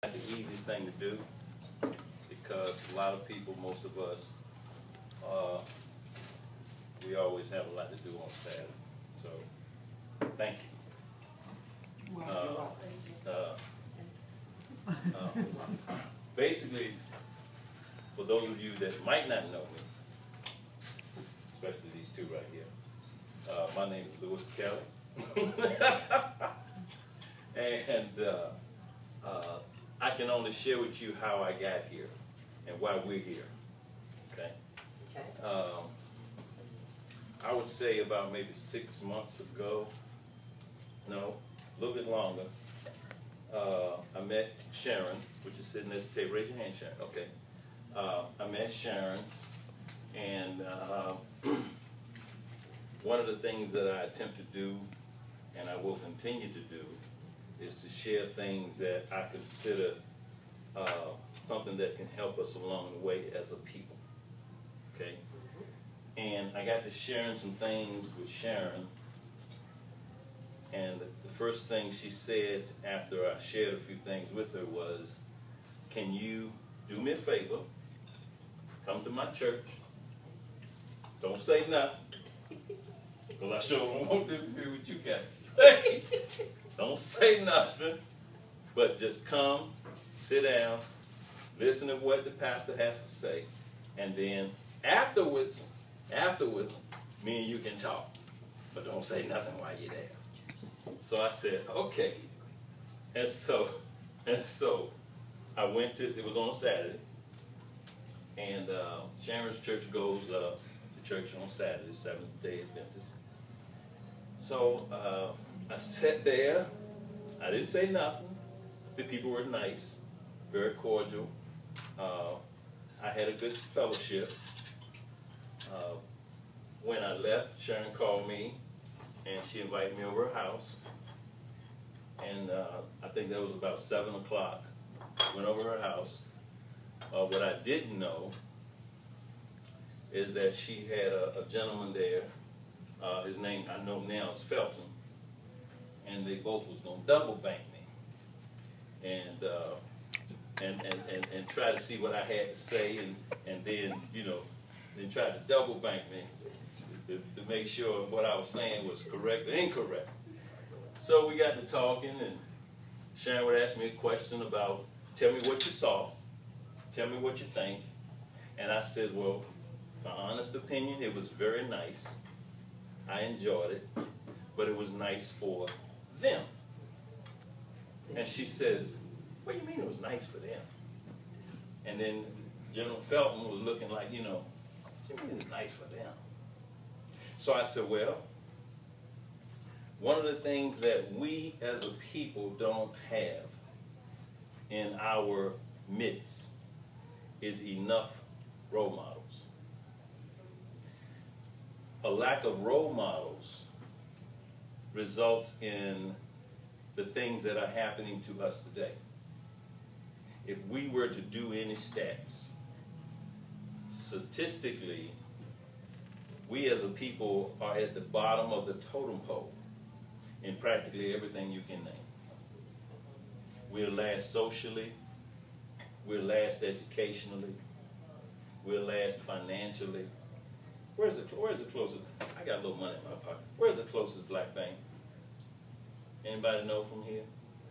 the easiest thing to do because a lot of people, most of us, we always have a lot to do on Saturday. So, thank you. Basically, for those of you that might not know me, especially these two right here, my name is Louis Kelly. And I can only share with you how I got here and why we're here. Okay? I would say about maybe 6 months ago, no, a little bit longer, I met Sharon, which is sitting at the table. Raise your hand, Sharon. Okay. I met Sharon, and one of the things that I attempt to do, and I will continue to do, is to share things that I consider something that can help us along the way as a people. Okay? And I got to sharing some things with Sharon, and the first thing she said after I shared a few things with her was, can you do me a favor, come to my church, don't say nothing, because I sure don't want to hear what you got to say. Don't say nothing, but just come, sit down, listen to what the pastor has to say, and then afterwards, me and you can talk, but don't say nothing while you're there. So I said, okay. And so I went to, it was on a Saturday, and Sharon's church goes to church on Saturday, Seventh-day Adventist. So I sat there. I didn't say nothing. The people were nice, very cordial. I had a good fellowship. When I left, Sharon called me, and she invited me over her house. And I think that was about 7 o'clock. Went over her house. What I didn't know is that she had a gentleman there. His name, I know now, is Felton. And they both was going to double bank me. And try to see what I had to say, and then, you know, then try to double bank me to make sure what I was saying was correct or incorrect. So we got to talking, and Sharon would ask me a question about, tell me what you saw, tell me what you think. And I said, well, my honest opinion, it was very nice. I enjoyed it, but it was nice for them. And she says, what do you mean it was nice for them? And then General Felton was looking like, you know, what do you mean it was nice for them? So I said, well, one of the things that we as a people don't have in our midst is enough role models. A lack of role models results in the things that are happening to us today. If we were to do any stats, statistically, we as a people are at the bottom of the totem pole in practically everything you can name. We're last socially, we're last educationally, we're last financially. Where's the closest? I got a little money in my pocket. Where's the closest black bank? Anybody know from here?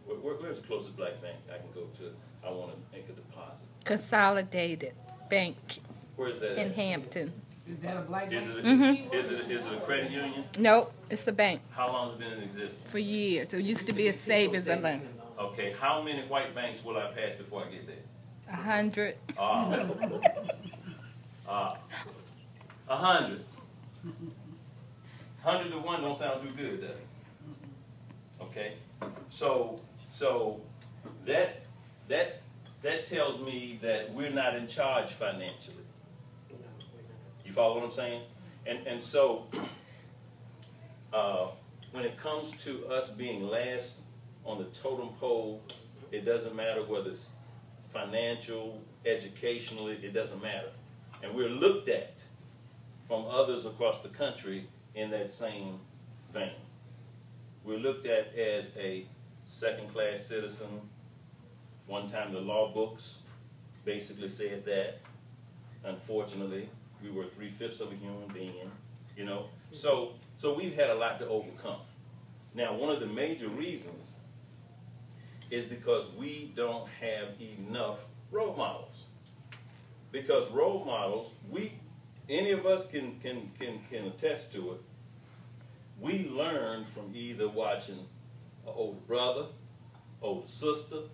Where's the closest black bank I can go to? I want to make a deposit. Consolidated Bank. Where's that? In Hampton. Is that a black bank? Is it a credit union? Nope, it's a bank. How long has it been in existence? For years. It used to be a savings and loan. Okay, how many white banks will I pass before I get there? 100. 100. 100 to 1 don't sound too good, does it? Okay, so that tells me that we're not in charge financially. You follow what I'm saying? And so when it comes to us being last on the totem pole, it doesn't matter whether it's financial, educationally, it doesn't matter. And we're looked at from others across the country in that same vein. We're looked at as a second-class citizen, One time the law books basically said that. Unfortunately, we were 3/5 of a human being, you know. So we've had a lot to overcome. Now, one of the major reasons is because we don't have enough role models. Because role models, any of us can attest to it. We learn from either watching an older brother, older sister,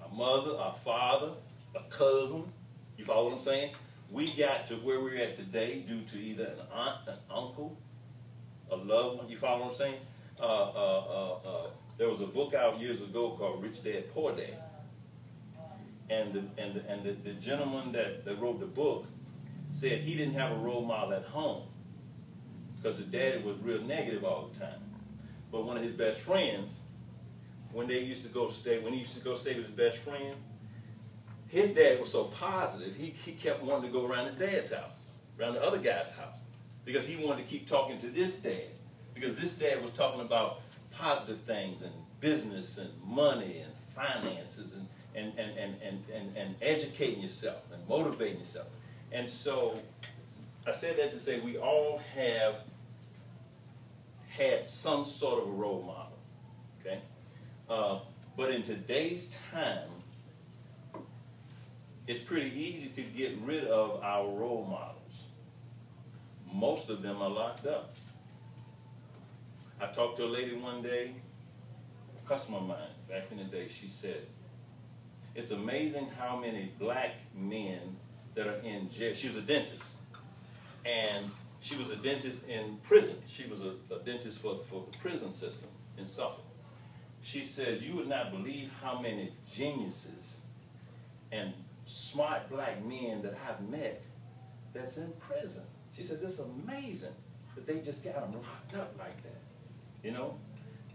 our mother, our father, a cousin. You follow what I'm saying? We got to where we're at today due to either an aunt, an uncle, a loved one. You follow what I'm saying? There was a book out years ago called Rich Dad, Poor Dad. And the gentleman that wrote the book said he didn't have a role model at home because his daddy was real negative all the time. But one of his best friends, when he used to go stay with his best friend, his dad was so positive, he kept wanting to go around his dad's house, around the other guy's house, because he wanted to keep talking to this dad, because this dad was talking about positive things and business and money and finances and educating yourself and motivating yourself. And so I said that to say we all have had some sort of a role model, okay? But in today's time, it's pretty easy to get rid of our role models. Most of them are locked up. I talked to a lady one day, a customer of mine, back in the day. She said, it's amazing how many black men that are in jail. She was a dentist, and she was a dentist in prison. She was a dentist for the prison system in Suffolk. She says, you would not believe how many geniuses and smart black men that I've met that's in prison. She says, it's amazing that they just got them locked up like that, you know?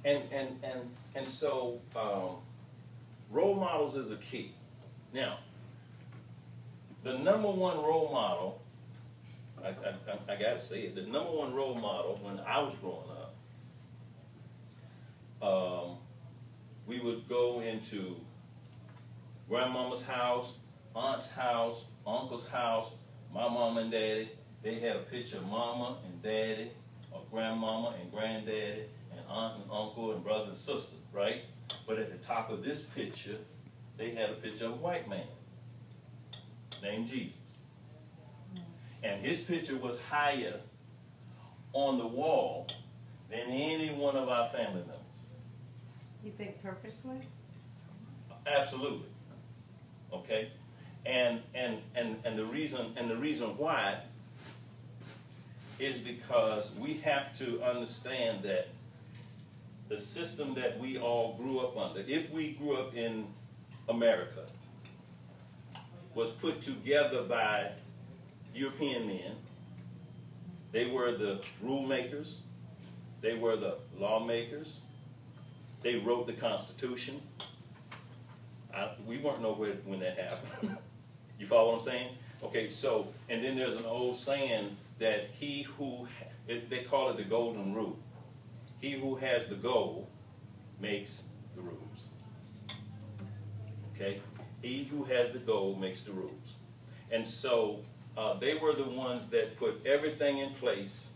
And so role models is a key. Now, the number one role model, I gotta say it, the number one role model when I was growing up, we would go into grandmama's house, aunt's house, uncle's house, my mom and daddy. They had a picture of mama and daddy, or grandmama and granddaddy, and aunt and uncle and brother and sister, right? But at the top of this picture, they had a picture of a white man named Jesus. And his picture was higher on the wall than any one of our family members. You think purposely? Absolutely. Okay? And the reason why is because we have to understand that the system that we all grew up under, if we grew up in America, was put together by European men. They were the rule makers. They were the lawmakers. They wrote the Constitution. We weren't nowhere when that happened. You follow what I'm saying? Okay, so, and then there's an old saying that they call it the golden rule. He who has the gold makes the rules. Okay? He who has the gold makes the rules. And so they were the ones that put everything in place.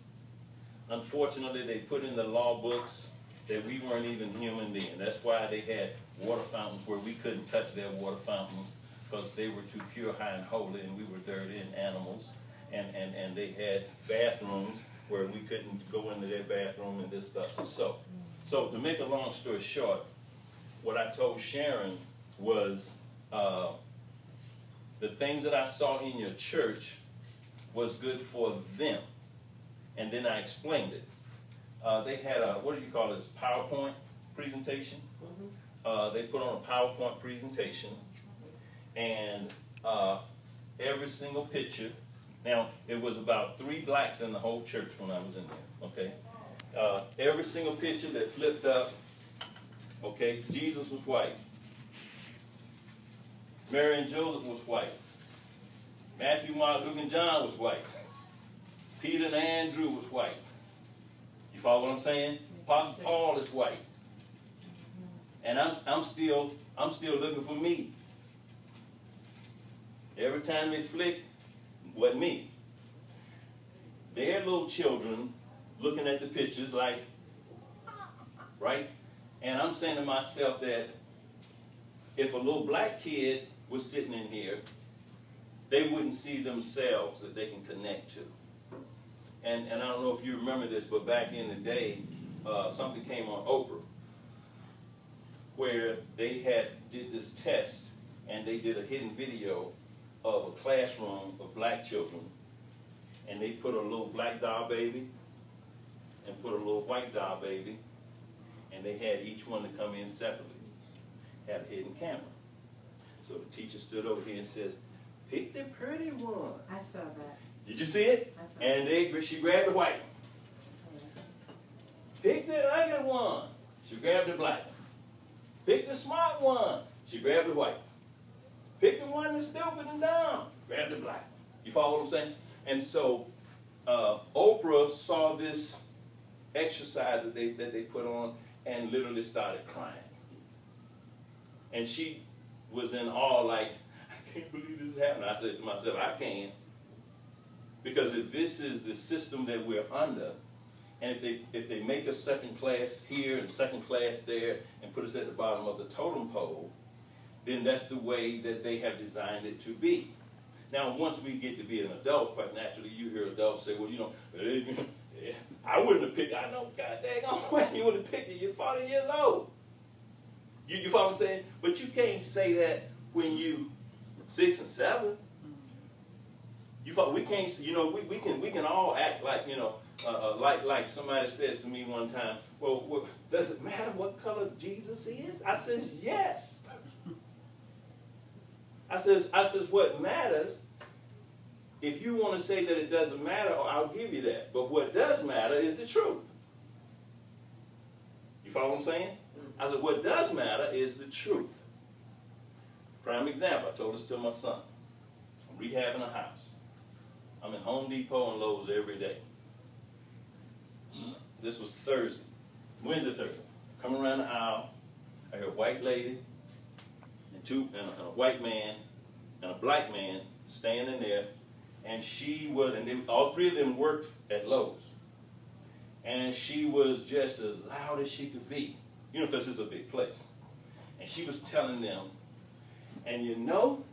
Unfortunately, they put in the law books that we weren't even human then. That's why they had water fountains where we couldn't touch their water fountains because they were too pure, high, and holy, and we were dirty and animals. And they had bathrooms where we couldn't go into their bathroom and this stuff. So to make a long story short, what I told Sharon was the things that I saw in your church was good for them. And then I explained it. They had a, what do you call this, PowerPoint presentation? Mm-hmm. They put on a PowerPoint presentation, and every single picture, now it was about 3 blacks in the whole church when I was in there, okay? Every single picture that flipped up, okay, Jesus was white. Mary and Joseph was white. Matthew, Mark, Luke, and John was white. Peter and Andrew was white. You follow what I'm saying? Apostle Paul is white. And I'm still I'm still looking for me. Every time they flick, what me? They're little children looking at the pictures like, right? And I'm saying to myself that if a little black kid was sitting in here, they wouldn't see themselves that they can connect to. And I don't know if you remember this, but back in the day, something came on Oprah where they did this test, and they did a hidden video of a classroom of black children, and they put a little black doll baby and put a little white doll baby, and they had each one to come in separately, had a hidden camera. So the teacher stood over here and says, pick the pretty one. I saw that. Did you see it? I saw And she grabbed the white one. Pick the ugly one. She grabbed the black one. Pick the smart one. She grabbed the white one. Pick the one that's stupid and dumb. Grab the black one. You follow what I'm saying? And so Oprah saw this exercise that they put on and literally started crying. And she was in awe, like, I can't believe this is happening. I said to myself, I can. Because if this is the system that we're under, and if they make us second class here and second class there and put us at the bottom of the totem pole, then that's the way that they have designed it to be. Now, once we get to be an adult, quite naturally, you hear adults say, well, you know, I wouldn't have picked it. I know, God dang, way you would have picked it. You're 40 years old. You follow what I'm saying? But you can't say that when you 6 and 7. You follow? We can't. You know, we can all act like, you know, like somebody says to me one time. Well, does it matter what color Jesus is? I says yes. I says what matters. If you want to say that it doesn't matter, I'll give you that. But what does matter is the truth. You follow what I'm saying? I said, what does matter is the truth. Prime example, I told this to my son. I'm rehabbing a house. I'm in Home Depot and Lowe's every day. This was Thursday, Wednesday, Thursday. Coming around the aisle, I hear a white lady and a white man and a black man standing there, and all three of them worked at Lowe's. And she was just as loud as she could be. You know, because it's a big place. And she was telling them, and you know,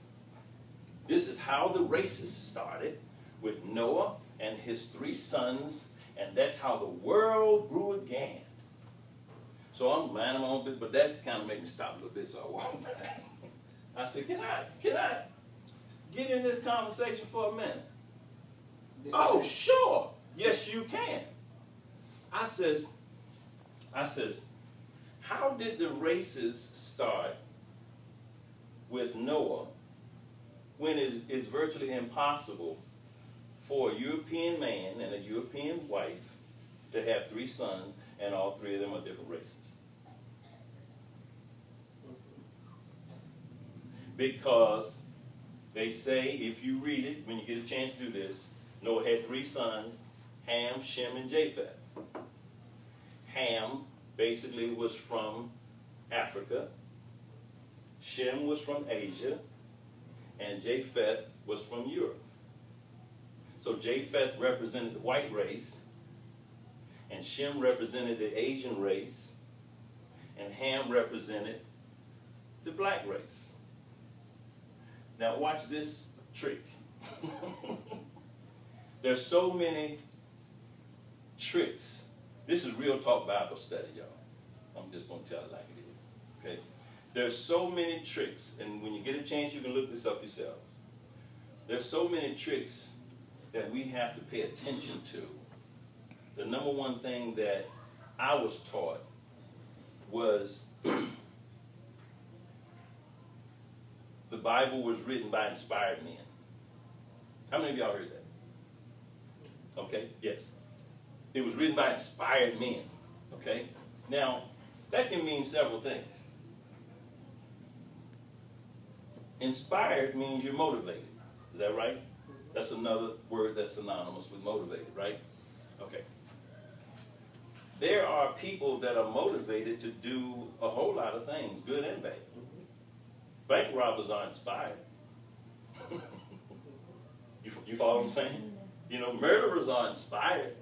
this is how the races started with Noah and his 3 sons, and that's how the world grew again. So I'm minding my own business, but that kind of made me stop a little bit, so I walked back. I said, can I get in this conversation for a minute? Oh, sure. Yes, you can. I says, how did the races start with Noah when it's virtually impossible for a European man and a European wife to have 3 sons and all 3 of them are different races? Because they say, if you read it, when you get a chance to do this, Noah had 3 sons, Ham, Shem, and Japheth. Ham basically was from Africa, Shem was from Asia, and Japheth was from Europe. So Japheth represented the white race, and Shem represented the Asian race, and Ham represented the black race. Now watch this trick. There's so many tricks. This is Real Talk Bible Study, y'all. I'm just going to tell it like it is. Okay? There's so many tricks, and when you get a chance, you can look this up yourselves. There's so many tricks that we have to pay attention to. The number one thing that I was taught was the Bible was written by inspired men. How many of y'all heard that? Okay, yes. It was written by inspired men. Okay? Now, that can mean several things. Inspired means you're motivated. Is that right? That's another word that's synonymous with motivated, right? Okay. There are people that are motivated to do a whole lot of things, good and bad. Bank robbers are inspired. You follow what I'm saying? You know, murderers are inspired.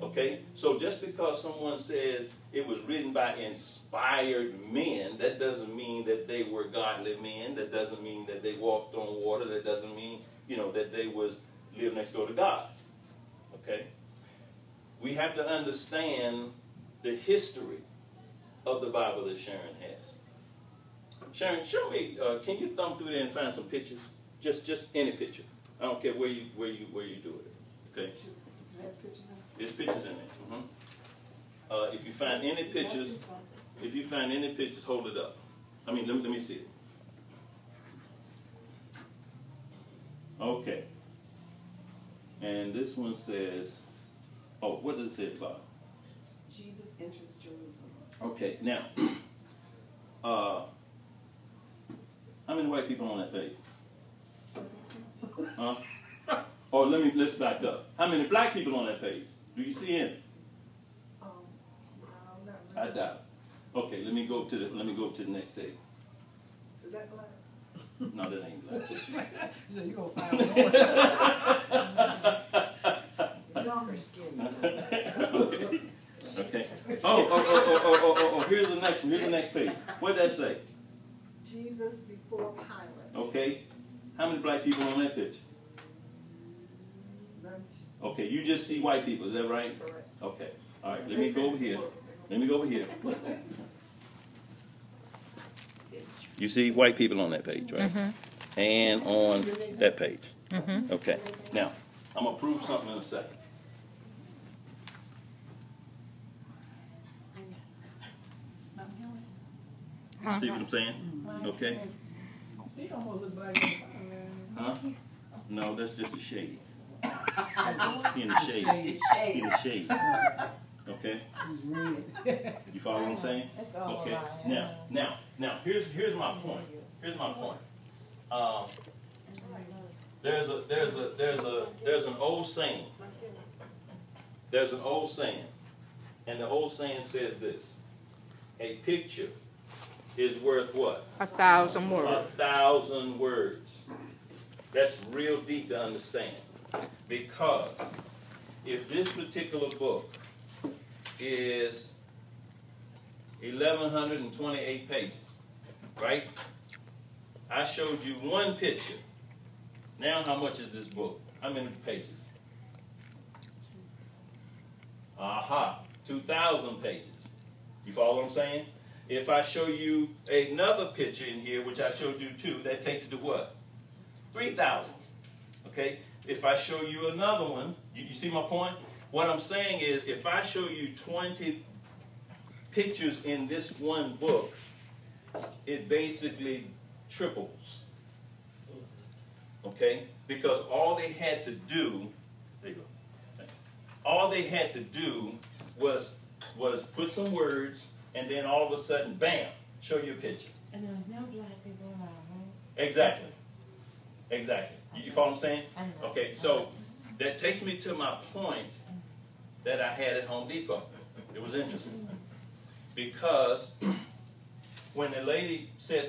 Okay? So just because someone says it was written by inspired men, that doesn't mean that they were godly men. That doesn't mean that they walked on water. That doesn't mean, you know, that they lived next door to God. Okay? We have to understand the history of the Bible that Sharon has. Sharon, show me, can you thumb through there and find some pictures? Just any picture. I don't care where you do it. Okay? There's pictures in there. If you find any pictures, hold it up. I mean, let me see it. Okay. And this one says, oh, what does it say about? Jesus enters Jerusalem. Okay, now, how many white people on that page? Huh? Or let's back up. How many black people on that page? Do you see any? No, I doubt it. Okay, let me go to the next page. is that black? No, that ain't black. So you gonna find one. Younger skin. Okay. Okay. Oh, here's the next one. Here's the next page. What did that say? Jesus before Pilate. Okay. How many black people on that picture? None. Okay, you just see white people, is that right? Correct. Okay. All right, let me go over here. Let me go over here. You see white people on that page, right? Mm-hmm. And on that page. Mm-hmm. Okay. Now, I'm going to prove something in a second. Huh? See what I'm saying? Okay. He almost look like Huh? No, that's just a shade. that's the one. He in the shade. Shade. He in the shade. Okay? He's red. You follow what I'm saying? It's all Okay. right. Now, here's my point. Here's my point. There's an old saying. There's an old saying, and the old saying says this: a picture is worth what? 1,000 words. 1,000 words. That's real deep to understand, because if this particular book is 1,128 pages, right? I showed you one picture. Now how much is this book? How many pages? Aha, 2,000 pages. You follow what I'm saying? If I show you another picture in here, which I showed you two, that takes it to what? 3,000. Okay? If I show you another one, you see my point? What I'm saying is, if I show you 20 pictures in this one book, it basically triples. Okay? Because all they had to do, there you go, thanks. All they had to do was put some words, and then all of a sudden, bam, show you a picture. And there's no black people around, right? Exactly. Exactly. You follow what I'm saying? I know. Okay, so that takes me to my point that I had at Home Depot. It was interesting. Because when the lady says,